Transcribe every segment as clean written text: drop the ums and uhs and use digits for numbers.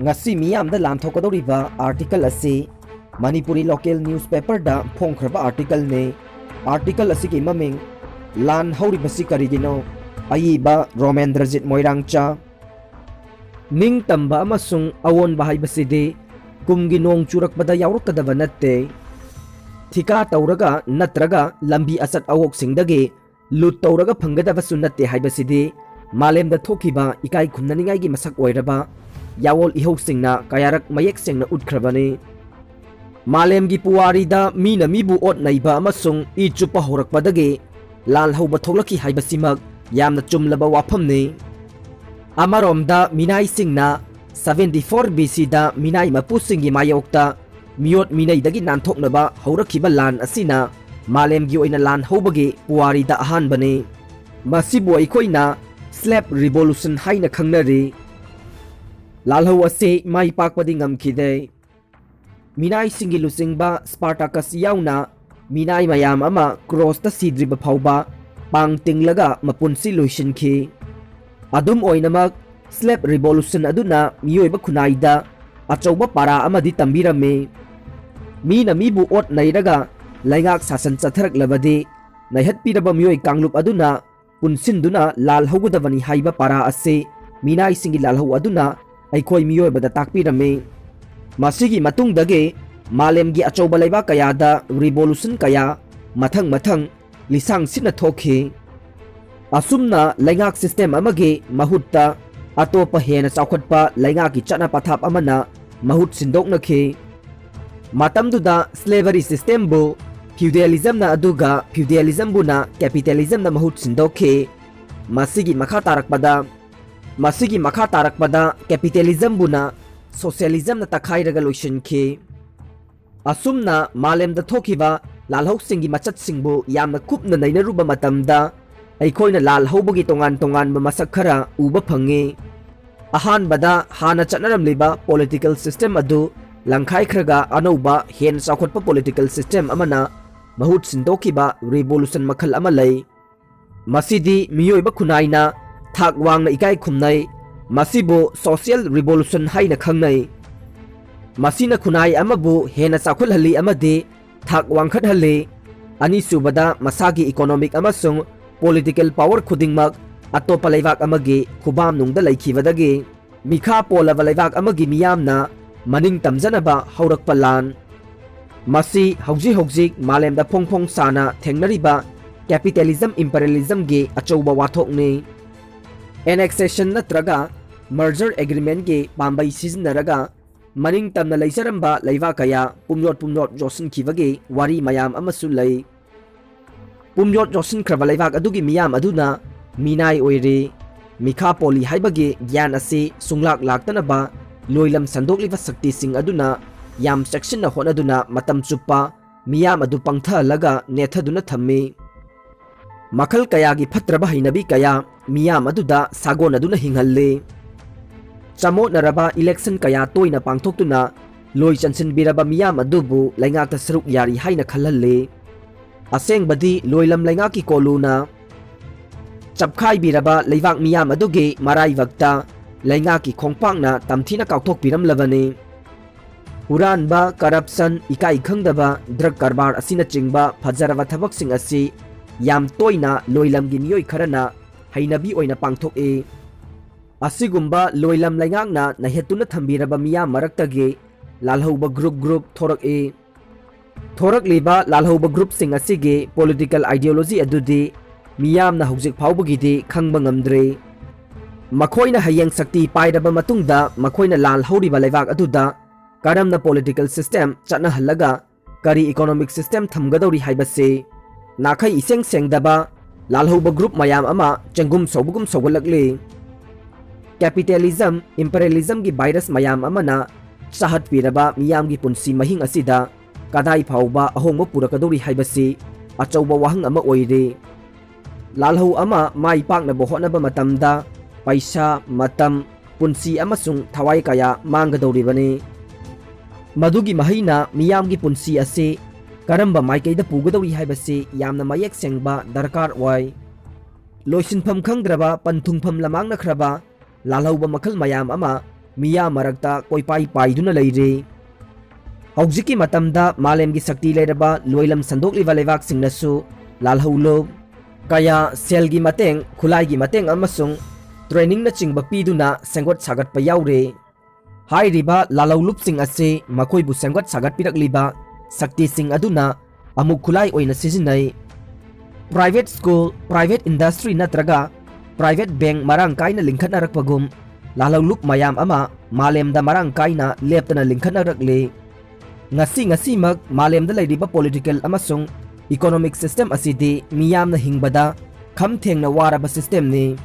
ngasi miyam da lamthokadoriba article asi Manipuri local newspaper da phongkhraba article ne article asi ki maming lan hauri basi karigino ayiba Romendrajit Moirangcha ning tamba amasung awon bahai baside kumgi nong churakbada yaurukadaba natte thika tawraga natraga lambi asat awok singdagi lut tawraga phanggadaba sunnate haibasidi malemda thokiba ikai khumnaningai gi masak oiraba yawol ihok singna kayarak mayek singna utkrabani malem gi puwari da mina mibu ot naiba amasung I chupa horakpadagi lal hauba thoklaki haibasimak yamna chumlaba wafamni amaromda minai singna 74 BC da minai mapusingi mayokta miyot minai dagi nanthoknaba haurakhiba lan asina malem gi oina lan haubagi puwari da ahan bani masibu aikoina slave revolution haina khangnari lalhau ase mai pakpadi ngamkhide minai singi lusingba Spartacus yauna minai mayam ama cross ta sidriba phauba pang tinglaga mapunsi loisinki adum oinamak slave revolution aduna miyoiba khunaida achauba para amadi tambirame mina mibu ot nairaga laingak sasan chatharak labadi naihat piraba miyoi kanglup aduna punsinduna lal haugadabani haiba para ase minai singi lal hau aduna aikhoi miyoi bada takpirame masigi matungdage malemgi achauba laiba kayada revolution kaya mathang lisang sina thokhi asumna laingak system amage mahutta atopa hena chawkhatpa laingaki chana pathap amana mahut sindoknakhi matamduda slavery system bu feudalism na aduga feudalism buna capitalism na mahut sindokhi masigi makha tarakpada capitalism buna socialism na takhairaga loisinki asumna malemda thokiba lalhok singi machat singbu yamna kupna nainaruba matamda aikoina lal haubugi tongan masak khara uba phangi ahan bada hana chanaram liba political system adu langkhai khraga anouba hen chawkhatpa political system amana mahut sindokiba revolution makhal amalai masidi miyoiba khunaina thak wangna ikai khumnai masibo social revolution haina khangnai masina khunai amabu hena chawkhul hali amade thak wangkhat hali ani subada masagi economic amasung political power khudingmak atopa laibak amagi khubam nungda laikhibadagi mikha polaba laibak amagi miyamna maning tamjanaba haurakpa lan masi hauji malemda phongphong sana thengnariba capitalism imperialism gi achauba wathokni annexation natraga merger agreement gi pambai siznaraga maning tamna leijaramba leiwa kaya pumyot josin khibagi wari mayam amasu lei pumyot josin khraba leibak adugi miyam aduna minai oire mikha poli haibagi gyan ase sunglak laktanaba loilam sandokliba sakti sing aduna yam section na honaduna matam chuppa miyam adu pangtha laga nethaduna thammi makhal kaya gi phatraba hainabi kaya miyam aduda sagon aduna hinghalle chamo naraba election kaya toina pangthoktuna loi chansin biraba miyam adubu laingakta saruk yari haina khalhalle aseng badi loilam laingaki koluna chapkhai biraba leibak miyam aduge marai wakta laingaki khongpangna tamthina kauthok piram labani huranba corruption ikai khangdaba drug karbar asina chingba phajaraba thabak sing asi yam toina loilam gi miyoi kharana hainabi oina pangthok e asigumba loilam laingakna nahetuna thambiraba miyam maraktage lalhauba group thorak e thorak liba lalhauba group sing asige political ideology adudi miyamna hojik phawbagidi khangba ngamdre makhoina hayang sakti pairaba matungda makhoina lal hauriba leibak aduda karamna political system chana halaga kari economic system thamgadori haibase nakhai iseng sengdaba lalhauba group mayam ama chengum sogulakle capitalism imperialism gi virus mayam amana sahat piraba miyam gi punsi mahing asida kadai phauba ahongba purakadori haibase achauba wahang ama oire lalhau ama mai pakna bohonaba matamda paisa matam punsi amasung thawai kaya manggadori bane madugi mahina miyam gi punsi ase karamba maikaida pugadori haibase yamna mayek sengba darkar oi loisinpham khangdraba panthungpham lamang nakraba lalhauba makhal mayam ama मिया मरक्ता कोइपाई पाइदुना लेरे हौजिकी मतमदा मालेमगी शक्ति लेरबा लोइलम संदोकलिबा लेबाकसिंगनसु लालहौलो कया सेलगी mateंग खुलाईगी mateंग अमसुंग training न चिंगबा पीदुना सेंगोट सागटपा याउरे हाइरिबा लालौलुपसिंग असे मखोइबु सेंगोट सागटपिरकलिबा शक्तिसिंग अदुना अमुक खुलाई ओइना सिजिनाई प्राइवेट स्कूल प्राइवेट इंडस्ट्री नत्रगा प्राइवेट बैंक मरांग काइना लिंखटनारकपगुम लालौलुप मयाम अमा मालेमदा Marang काइना लेपतना लिंखटनारकले ngasi mak malemda leiriba political amasung economic system asidi miyamna hingbada kham thengna waraba system ni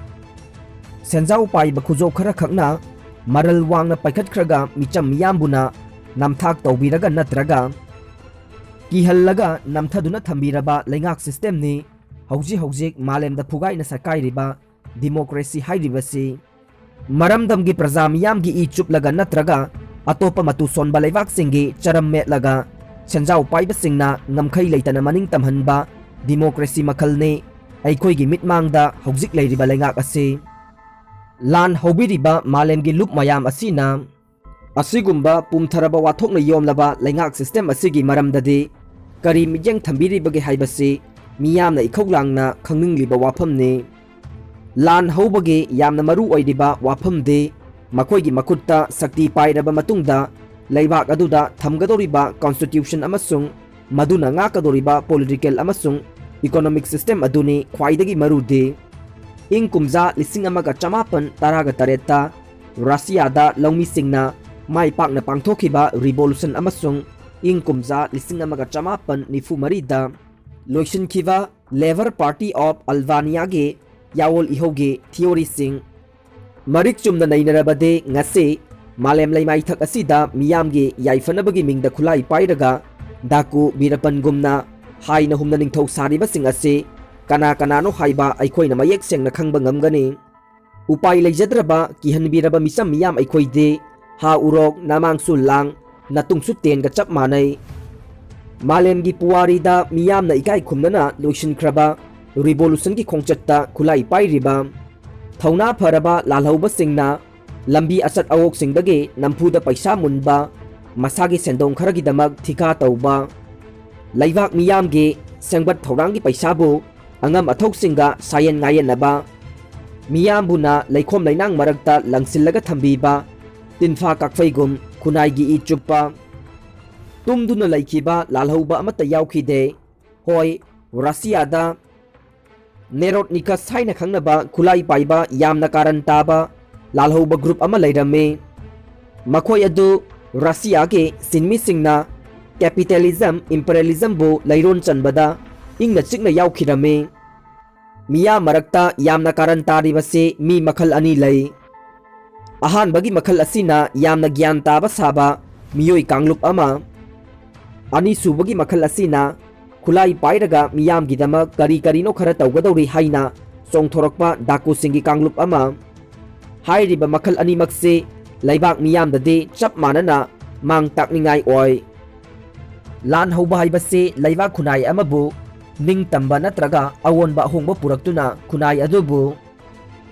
senjau paiba khujo khara khakna maral wangna paikhat khraga micham miyambuna namthak tawbiraga natraga kihallaga namthaduna thambiraba leingak system ni hauji malemda phugaina sakai riba democracy hairibasi maramdamgi praja miyamgi I chuplaga natraga अतोप मतु सोनबा लेवाक सिंगी चरम मेटलगा सेंजाउ पाइबसिंगना नमखै लेतना मनिंग तमहनबा democracy मखलने अइखोइगी मिटमांगदा हौजिक लेरिबा लेंगाक असे लान हौबिरिबा मालेमगी loop मयाम असिना असिगुम्बा पुमथरबा वाथोकना योमलबा लेंगाक system असिगी मरमददि करी मिजेंग थंबिरिबगे हाइबसि मियामना इखौलांगना खंगनिंगलिबा वाफमने लान हौबगे यामना मरु ओइदिबा वाफमदे मखोइगी मखुत्ता शक्ति पाइरबा मतुंगदा लेबाक अदुदा थमगदोरिबा constitution अमसुंग मदुना ngaकदोरिबा political अमसुंग economic system अदुनी ख्वाइदगी मरुदे इंग कुमजा लिसिंग अमगा चमापन तरागा तरेता रशियादा लौमीसिंगना माइ पाकना पांगथोखिबा रिवोल्यूशन अमसुंग इंग कुमजा लिसिंग अमगा चमापन निफु मरीदा लोइसिनखिबा लेबर पार्टी ऑफ अल्बानियागे यावोल इहोगे थियोरी सिंग मरिक चुमना नैनरबदे ngase मालेम लेमाई थक असिदा मियामगी याइफनबगी मिंगदा खुलाई पाइरगा दाकु बीरपनगुमना हाइना हुमना निंगथौ सारिबसिंग असे कना कनानो हाइबा अइखोइना मयेक सेंगना खंगबा ngamgani उपाय लेजद्रबा किहनबीरबा मिसम मियाम अइखोइदे हा उरोक नामांगसु लांग नातुंगसु तेनगा चप मानै मालेमगी पुवारीदा मियामना इकाई खुमनना लोइसिनख्रबा रिवोल्यूशन की खोंगचत्ता खुलाई पाइरिबा थौना फरबा लालहौबसिंगना लंबी असत अवोकसिंगदगे नमफुदा पैसा मुनबा मसागी सेंदोंग खरगिदमक थिका तौबा लैबाक मियामगे सेंगबत थौरांगी पैसाबु अंगम अथौकसिंगा सायन ngayenaba मियामबुना लैखोम लैनांग मरक्ता लंगसिलगा थंबीबा तिनफा काकफैगुम खुनाइगी इ चुप्पा तुमदुना लैखिबा लालहौबा अमता यावखिदे होय रशियादा नेरोट निकस हाइना खंगनबा खुलाई पाइबा यामना कारण ताबा लालहौबा ग्रुप अमा लैरमे मखोय अदु रशिया के सिनमी सिंगना कैपिटलिज्म इंपीरियलिज्म बो लैरोन चनबदा इंगना चिकना यावखिरमे मिया मरक्ता यामना कारण तारिबसे मी मखल अनि लै अहानबगी मखल असिना यामना ज्ञान ताबा साबा मियोय कांगलुप अमा अनि सुबगी मखल असिना खुलाई पाइरगा मियामगिदमक करी करीनो खरा तौगदौरी हाइना चोंथोरकपा डाकुसिंगी कांगलुप अमा हाइरिबा मखल अनिमकसे लैबाक मियामददे चप मानना मांग ताकनिंगाई ओय लान हौबा हाइबसे लैबाक खुनाई अमबु निंग तंबा नत्रगा अवोनबा होंबा पुरक्तुना खुनाई अदुबु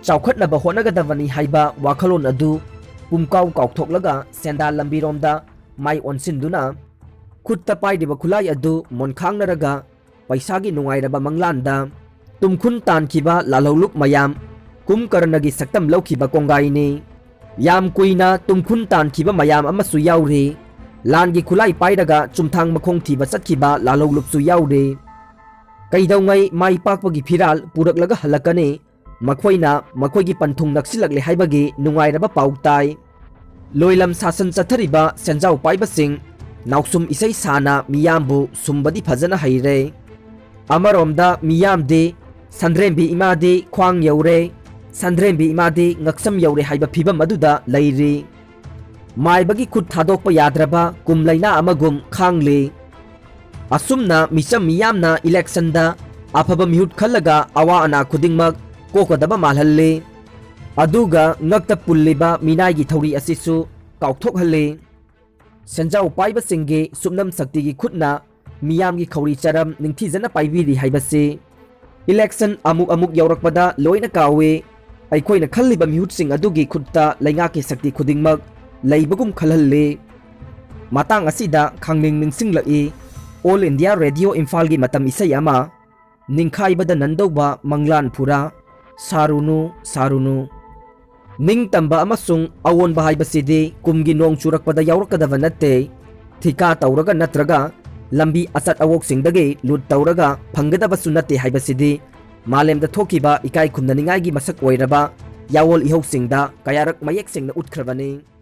चाउखटनबा होनगदबनी हाइबा वाखलोन अदु पुमकाउ काउथोकलगा सेंदाल लंबीरोमदा माइ ओनसिनदुना खुत्ता पाइदिबा खुलाई अदु मोनखांगनरगा पैसागी नुंगाइरबा मंगलांदा तुमखुन तानखिबा लालौलुक मयाम कुमकर्णगी सक्तम लौखिबा कोंगाइने याम कुइना तुमखुन तानखिबा मयाम अमसु याउरे लानगी खुलाई पाइरगा चुमथांग मखोंग थिबा चतखिबा लालौलुपसु याउरे कैदौंगै माइ पाकपगी फिराल पुरकलगा हलकने मखोइना मखोइगी पंथुंग नक्सिलकले हाइबगी नुंगाइरबा पाउताई लोइलम सासन चथरिबा सेंजाउ पाइबसिंग नाउसुम इसै साना मियामबु सुमबदी फजना हैरे अमरोमदा मियामदे संद्रेंबी इमादे ख्वांग यौरे संद्रेंबी इमादे ngksam यौरे हाइबा फिबम अदुदा लैरि माइबगी खुद थादोकपा याद्रबा कुमलैना अमगुम खांगले असुमना मिसम मियामना इलेक्शनदा अफबा मिहुट खल्लगा अवा अना खुदिंगमक कोकोदबा मालहल्ले अदुगा ngakta पुल्लिबा मिनाइगी थौरी असिसु काउथोकहल्ले सेंजाउ पाइबसिंगे सुमनम शक्तिगी खुदना मियामगी खौरी चरम निंगथीजना पाइबिरी हाइबसे इलेक्शन अमुक यौरकपदा लोइना कावे ꯑꯩꯈꯣꯏꯅ ꯈꯜꯂꯤꯕ ꯃꯤꯍꯨꯠꯁꯤꯡ ꯑꯗꯨꯒꯤ ꯈꯨꯠꯇ ꯂꯩꯉꯥꯛꯀꯤ ꯁꯛꯇꯤ ꯈꯨꯗꯤꯡꯃꯛ ꯂꯩꯕꯒꯨꯝ ꯈꯜꯍꯜꯂꯤ꯫ ꯃꯇꯥꯡ ꯑꯁꯤꯗ ꯈꯪꯅꯤꯡ ꯅꯤꯡꯁꯤꯡꯂꯛꯏ ꯑꯣꯜ ꯏꯟꯗꯤꯌꯥ ꯔꯦꯗꯤꯑꯣ ꯏꯝꯐꯥꯜꯒꯤ ꯃꯇꯝ ꯏꯁꯩ ꯑꯃ ꯅꯤꯡꯈꯥꯏꯕꯗ ꯅꯟꯗꯧꯕ ꯃꯪꯂꯥꯟ ꯐꯨꯔꯥ ꯁꯥꯔꯨꯅꯨ ꯁꯥꯔꯨꯅꯨ꯫ ꯅꯤꯡꯇꯝꯕ ꯑꯃꯁꯨꯡ ꯑꯑꯣꯟꯕ ꯍꯥꯏꯕꯁꯤꯗꯤ ꯀꯨꯝꯒꯤ ꯅꯣꯡ ꯆꯨꯔꯛꯄꯗ ꯌꯥꯎꯔꯛꯀꯗꯕ ꯅꯠꯇꯦ, ꯊꯤꯀꯥ ꯇꯧꯔꯒ ꯅꯠꯇ꯭ꯔꯒ ꯂꯝꯕꯤ ꯑꯆꯠ ꯑꯋꯣꯛꯁꯤꯡꯗꯒꯤ ꯂꯨꯠ ꯇꯧꯔꯒ ꯐꯪꯒꯗꯕꯁꯨ ꯅꯠꯇꯦ ꯍꯥꯏꯕꯁꯤꯗꯤ ꯃꯥꯂꯦꯝꯗ ꯊꯣꯛꯈꯤꯕ ꯏꯀꯥꯏ ꯈꯨꯝꯅꯅꯤꯡꯉꯥꯏꯒꯤ ꯃꯁꯛ ꯑꯣꯏꯔꯕ ꯌꯥꯋꯣꯜ ꯏꯍꯧꯁꯤꯡꯗ ꯀꯌꯥꯔꯛ ꯃꯌꯦꯛ ꯁꯦꯡꯅ ꯎꯠꯈ꯭ꯔꯕꯅꯤ꯫